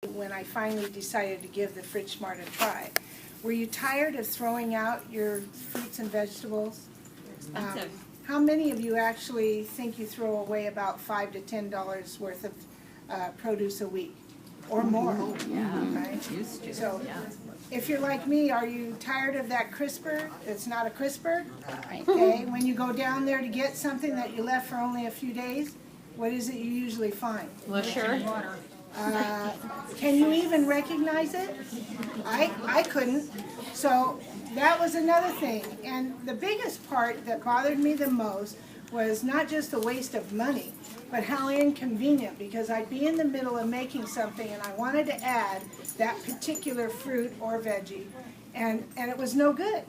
when I finally decided to give the Fridgesmart a try. Were you tired of throwing out your fruits and vegetables? How many of you actually think you throw away about $5 to $10 worth of produce a week or more? Right? Used to. So, if you're like me, are you tired of that crisper that's not a crisper? Okay, when you go down there to get something that you left for only a few days, what is it you usually find? Sure. Can you even recognize it? I couldn't. So that was another thing. And the biggest part that bothered me the most was not just the waste of money, but how inconvenient, because I'd be in the middle of making something and I wanted to add that particular fruit or veggie, and it was no good.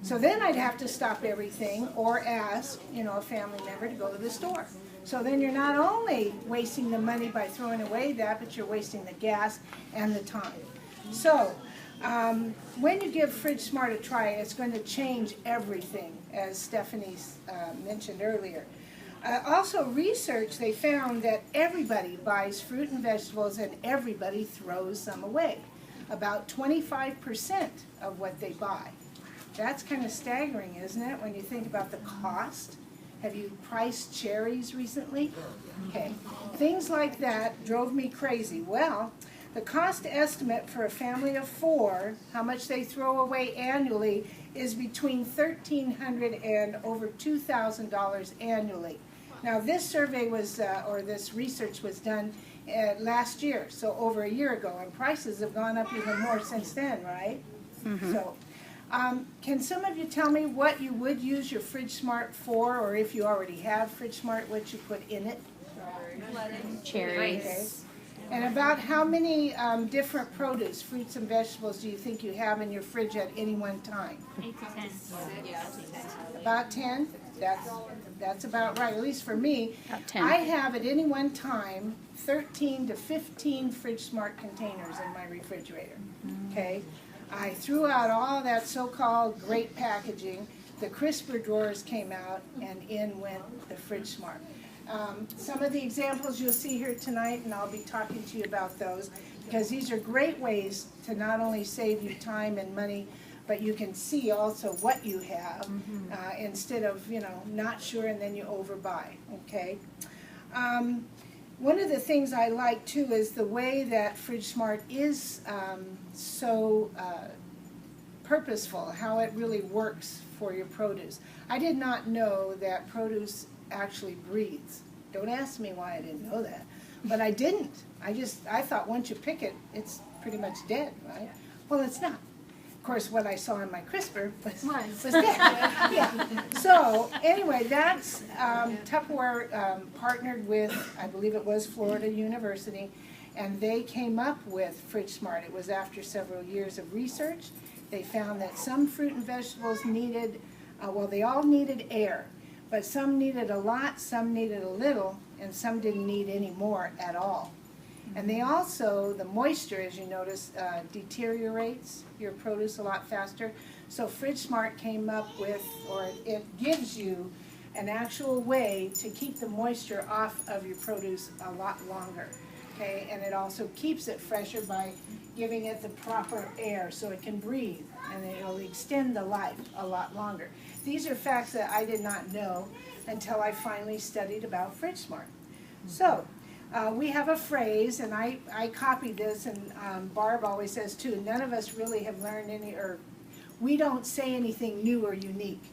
So then I'd have to stop everything or ask, a family member to go to the store. So then you're not only wasting the money by throwing away that, but you're wasting the gas and the time. So when you give Fridgesmart a try, it's going to change everything, as Stephanie mentioned earlier. Also, research, they found that everybody buys fruit and vegetables and everybody throws some away. About 25% of what they buy. That's kind of staggering, isn't it, when you think about the cost? Have you priced cherries recently? Okay, things like that drove me crazy. Well, the cost estimate for a family of 4, how much they throw away annually, is between $1,300 and over $2,000 annually. Now, this survey was, or this research was done last year, so over a year ago, and prices have gone up even more since then, right? So, can some of you tell me what you would use your Fridgesmart for, or if you already have Fridgesmart, what you put in it? Cherries. Okay. And about how many different produce, fruits and vegetables, do you think you have in your fridge at any one time? 8 to 10. About 10? That's about right, at least for me. About 10. I have at any one time 13 to 15 Fridgesmart containers in my refrigerator, okay? I threw out all that so-called great packaging. The crisper drawers came out, and in went the Fridgesmart. Some of the examples you'll see here tonight, and I'll be talking to you about those, because these are great ways to not only save you time and money, but you can see also what you have instead of, not sure and then you overbuy, okay? One of the things I like too is the way that Fridgesmart is so purposeful, how it really works for your produce. I did not know that produce actually breathes. Don't ask me why I didn't know that, but I didn't. I thought once you pick it, it's pretty much dead, right? Well, it's not. Of course, what I saw in my crisper was dead. Yeah. So anyway, that's Tupperware partnered with, I believe it was Florida University, and they came up with Fridgesmart. It was after several years of research. They found that some fruit and vegetables needed, they all needed air, but some needed a lot, some needed a little, and some didn't need any more at all. And they also, the moisture, as you notice, deteriorates your produce a lot faster. So Fridgesmart came up with, or it gives you an actual way to keep the moisture off of your produce a lot longer. Okay, and it also keeps it fresher by giving it the proper air so it can breathe, and it'll extend the life a lot longer. These are facts that I did not know until I finally studied about Fridgesmart. So, we have a phrase, and I copied this, and Barb always says too, none of us really have learned we don't say anything new or unique.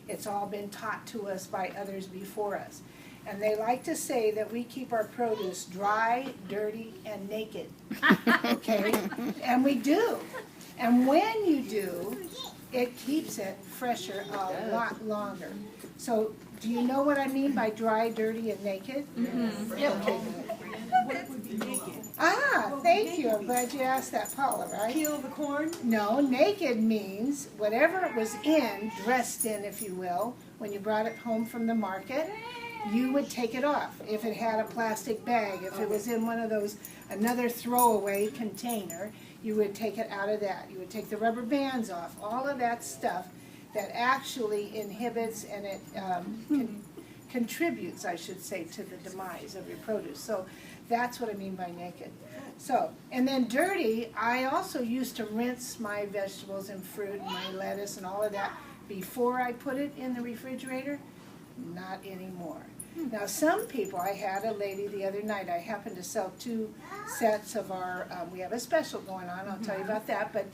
It's all been taught to us by others before us. And they like to say that we keep our produce dry, dirty, and naked. Okay? And we do. And when you do, it keeps it fresher a lot longer. So, do you know what I mean by dry, dirty, and naked? Yeah, okay. What would be naked? Thank you. I'm glad you asked that, Paula, right? Peel the corn? No, naked means whatever it was in, dressed in, if you will, when you brought it home from the market, you would take it off. If it had a plastic bag, if it was in one of those, another throwaway container, you would take it out of that. You would take the rubber bands off, all of that stuff that actually inhibits and it contributes, I should say, to the demise of your produce. So That's what I mean by naked. So, and then dirty, I also used to rinse my vegetables and fruit and my lettuce and all of that before I put it in the refrigerator. Not anymore. Now some people, I had a lady the other night, I happened to sell 2 sets of our, we have a special going on, I'll tell you about that, but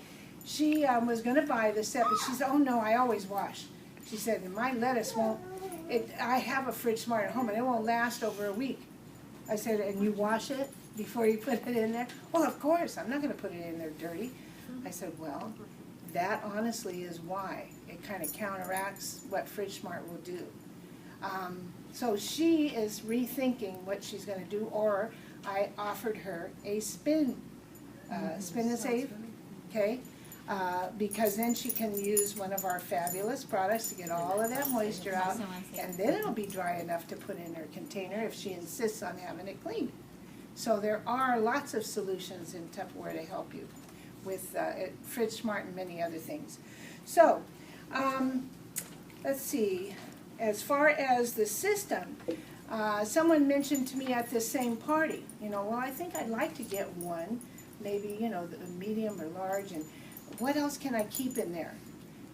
she was going to buy the set, but she said, oh no, I always wash. She said, my lettuce won't, I have a Fridgesmart at home and it won't last over a week. I said, and you wash it before you put it in there? Well, of course, I'm not going to put it in there dirty. I said, well, that honestly is why. It kind of counteracts what Fridgesmart will do. So she is rethinking what she's going to do, or I offered her a spin and save, okay? Because then she can use one of our fabulous products to get all of that moisture out, and then it'll be dry enough to put in her container if she insists on having it cleaned. So there are lots of solutions in Tupperware to help you with Fridgesmart and many other things. So, let's see. As far as the system, someone mentioned to me at this same party, well, I think I'd like to get one, maybe, the medium or large, and what else can I keep in there?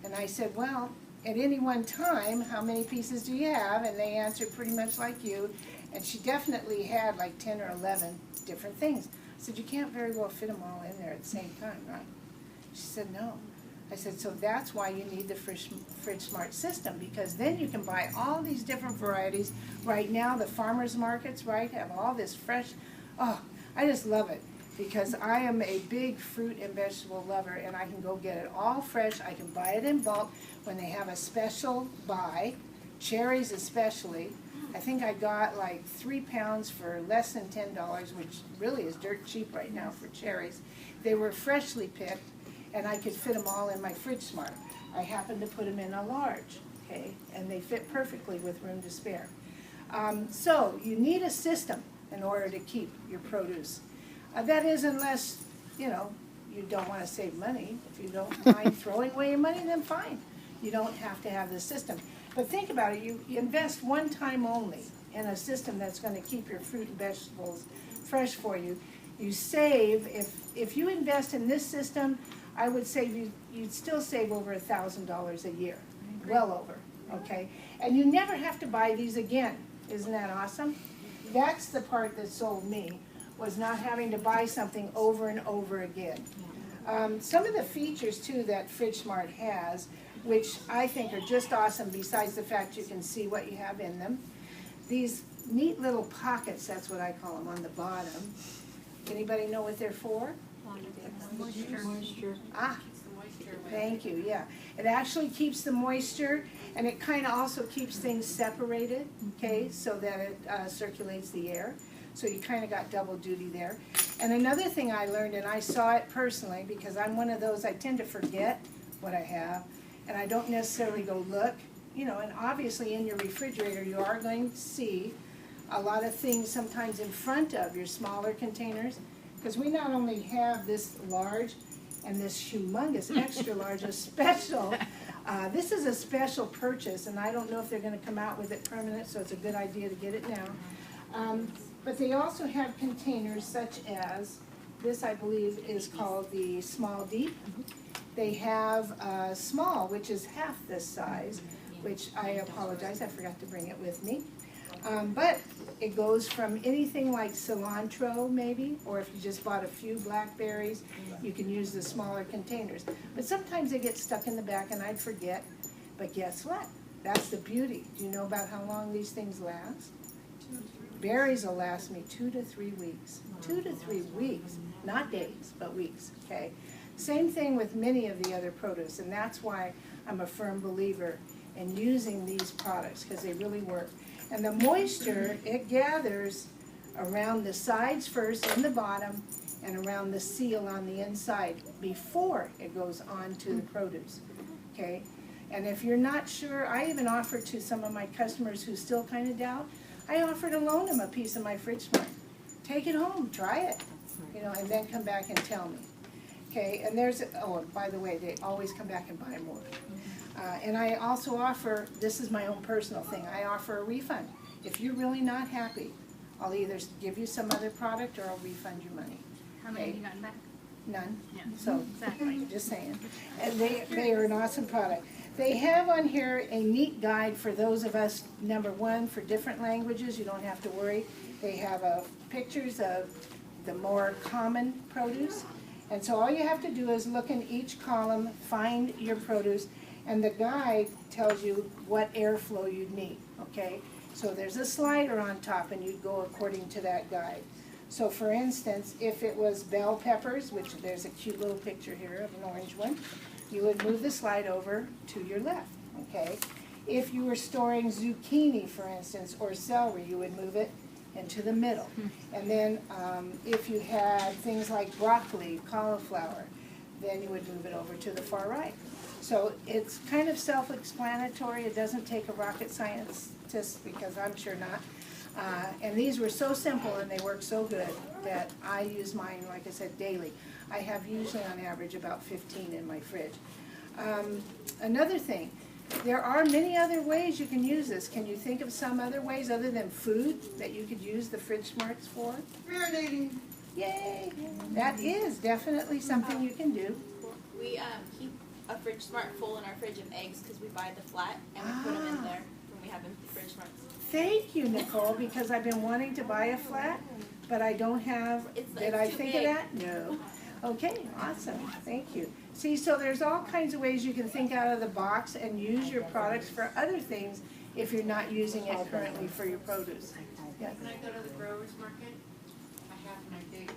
And I said, well, at any one time, how many pieces do you have? And they answered pretty much like you, and she definitely had like 10 or 11 different things. I said, you can't very well fit them all in there at the same time, right? She said, no. I said, so that's why you need the Fridgesmart system, because then you can buy all these different varieties. Right now, the farmers markets, right, have all this fresh, oh, I just love it, because I am a big fruit and vegetable lover, and I can go get it all fresh. I can buy it in bulk when they have a special buy, cherries especially. I think I got like 3 pounds for less than $10, which really is dirt cheap right now for cherries. They were freshly picked, and I could fit them all in my Fridgesmart. I happened to put them in a large, okay, and they fit perfectly with room to spare. So you need a system in order to keep your produce. That is, unless, you don't want to save money. If you don't mind throwing away your money, then fine. You don't have to have the system. But think about it, you invest one time only in a system that's going to keep your fruit and vegetables fresh for you. You save, if you invest in this system, I would say you'd still save over $1,000 a year, well over, okay? And you never have to buy these again. Isn't that awesome? That's the part that sold me, was not having to buy something over and over again. Some of the features, too, that Fridgesmart has, which I think are just awesome, besides the fact you can see what you have in them. These neat little pockets, that's what I call them, on the bottom. Anybody know what they're for? Moisture. Ah, thank you, yeah. It actually keeps the moisture, and it kind of also keeps things separated, okay, so that it circulates the air. So you kind of got double duty there. And another thing I learned, and I saw it personally, because I'm one of those, I tend to forget what I have, and I don't necessarily go look, and obviously in your refrigerator you are going to see a lot of things sometimes in front of your smaller containers, because we not only have this large and this humongous extra large, a special, this is a special purchase, and I don't know if they're going to come out with it permanent, so it's a good idea to get it now. But they also have containers such as, this I believe is called the Small Deep. They have small, which is half this size, which I apologize, I forgot to bring it with me. But it goes from anything like cilantro maybe, or if you just bought a few blackberries, you can use the smaller containers. But sometimes they get stuck in the back and I'd forget. But guess what? That's the beauty. Do you know about how long these things last? Berries will last me 2 to 3 weeks. 2 to 3 weeks, not days, but weeks, okay? Same thing with many of the other produce, and that's why I'm a firm believer in using these products, because they really work. And the moisture, it gathers around the sides first and the bottom, and around the seal on the inside before it goes on to the produce, okay? And if you're not sure, I even offer to some of my customers who still kind of doubt, I offer to loan them a piece of my Fridgesmart. Take it home, try it, and then come back and tell me. Okay, and there's, oh, by the way, they always come back and buy more. And I also offer, this is my own personal thing, I offer a refund. If you're really not happy I'll either give you some other product or I'll refund you money. How many have you gotten back? None. Yeah. So, Exactly. just saying. And they are an awesome product. They have on here a neat guide for those of us, number one, for different languages. You don't have to worry. They have pictures of the more common produce. And so all you have to do is look in each column, find your produce, and the guide tells you what airflow you'd need, okay? So there's a slider on top, and you'd go according to that guide. So for instance, if it was bell peppers, which there's a cute little picture here of an orange one, you would move the slide over to your left, okay? If you were storing zucchini, for instance, or celery, you would move it into the middle. And then if you had things like broccoli, cauliflower, then you would move it over to the far right. So it's kind of self-explanatory. It doesn't take a rocket scientist, because I'm sure not. And these were so simple and they work so good that I use mine, like I said, daily. I have usually on average about 15 in my fridge. Another thing, there are many other ways you can use this. Can you think of some other ways other than food that you could use the Fridgesmarts for? Marinating. Yay! That is definitely something you can do. We keep a Fridgesmart full in our fridge of eggs because we buy the flat and we put them in there when we have empty Fridgesmarts. Thank you, Nicole, because I've been wanting to buy a flat, but I don't have, did I too think big. of that? No. Okay, awesome, thank you. See, so there's all kinds of ways you can think out of the box and use your products for other things if you're not using it currently for your produce. Yeah. When I go to the growers market, I have my big,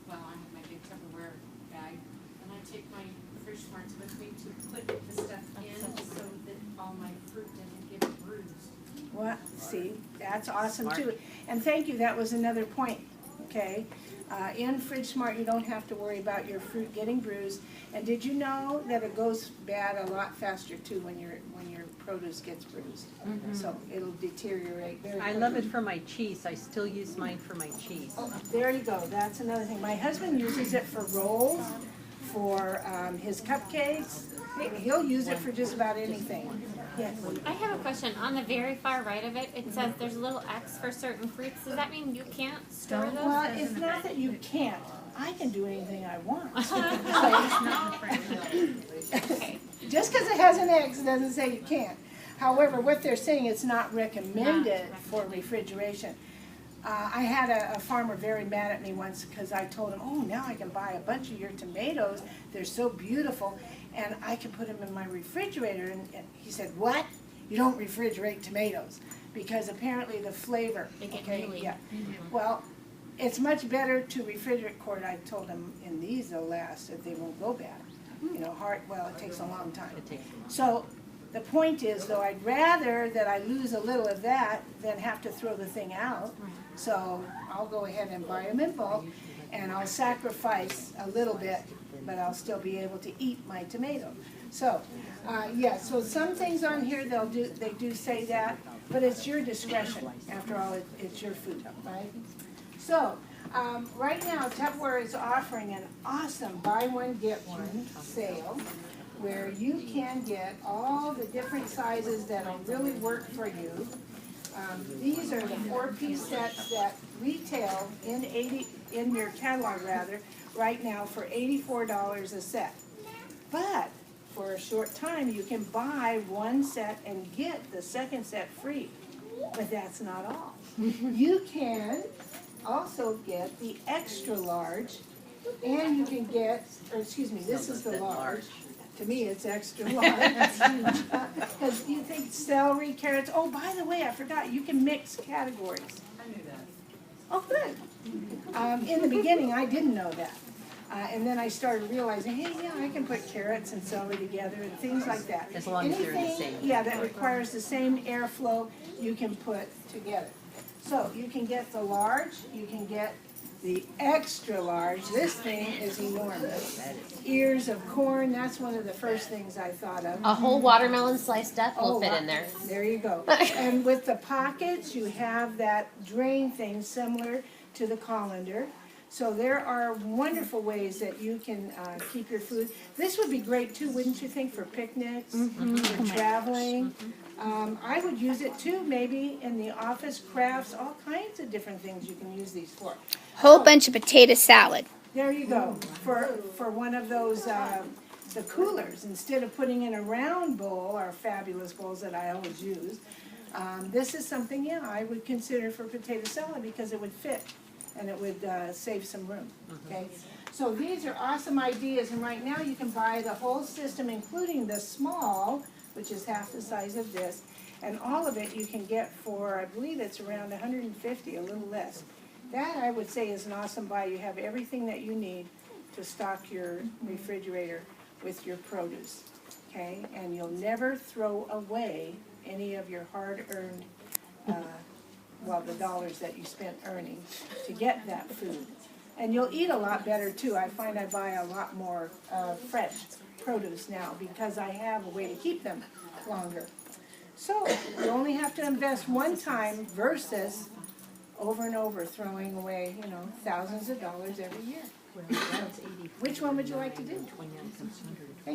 I have my big Tupperware bag, and I take my Fridgesmarts with me to put the stuff in so that all my fruit doesn't get bruised. Well, see, that's awesome too. And thank you, that was another point, okay? In Fridgesmart, you don't have to worry about your fruit getting bruised. And did you know that it goes bad a lot faster too when your produce gets bruised? So it'll deteriorate very quickly. I love it for my cheese. I still use mine for my cheese. There you go, that's another thing. My husband uses it for rolls, for his cupcakes. He'll use it for just about anything. Yes. I have a question. On the very far right of it, it says there's a little X for certain fruits. Does that mean you can't store those? Well, it's not that you can't. I can do anything I want. Okay. Just because it has an X doesn't say you can't. However, what they're saying, it's not recommended for refrigeration. I had a farmer very mad at me once because I told him, oh, now I can buy a bunch of your tomatoes. They're so beautiful, and I can put them in my refrigerator. And he said, what? You don't refrigerate tomatoes? Because apparently the flavor. They get okay, mealy. yeah. Well, it's much better to refrigerate cord. I told him, in these they'll last, if they won't go bad. You know, well, it takes a long time. So the point is, though, I'd rather that I lose a little of that than have to throw the thing out. So I'll go ahead and buy them in bulk, and I'll sacrifice a little bit, but I'll still be able to eat my tomato. So, yeah, so some things on here, they do say that, but it's your discretion. After all, it's your food, right? So, right now, Tupperware is offering an awesome buy one, get one sale, where you can get all the different sizes that'll really work for you. These are the 4-piece sets that retail in your catalog right now for $84 a set. But for a short time, you can buy one set and get the second set free. But that's not all. You can also get the extra large, and you can get, this is the large. To me, it's extra large. Because you think celery, carrots. Oh, by the way, I forgot, you can mix categories. I knew that. Oh, good. In the beginning, I didn't know that. And then I started realizing, hey, yeah, I can put carrots and celery together and things like that. As long as they're the Anything, same. yeah, that requires the same airflow, you can put together. So you can get the large, you can get the extra large. This thing is enormous. Ears of corn, that's one of the first things I thought of. A whole watermelon sliced up will fit wow. in there. There you go. And with the pockets, you have that drain thing similar to the colander. So there are wonderful ways that you can keep your food. This would be great too, wouldn't you think, for picnics, for traveling? I would use it too, maybe in the office, crafts, all kinds of different things you can use these for. Whole bunch of potato salad. There you go, for one of those, the coolers, instead of putting in a round bowl, our fabulous bowls that I always use. This is something, yeah, I would consider for potato salad because it would fit and it would save some room, okay? So these are awesome ideas, and right now you can buy the whole system, including the small, which is half the size of this, and all of it you can get for, I believe it's around $150, a little less. That, I would say, is an awesome buy. You have everything that you need to stock your refrigerator with your produce, okay? And you'll never throw away any of your hard-earned, the dollars that you spent earning to get that food. And you'll eat a lot better, too. I find I buy a lot more fresh produce now because I have a way to keep them longer. So you only have to invest one time versus over and over throwing away, thousands of dollars every year. Which one would you like to do?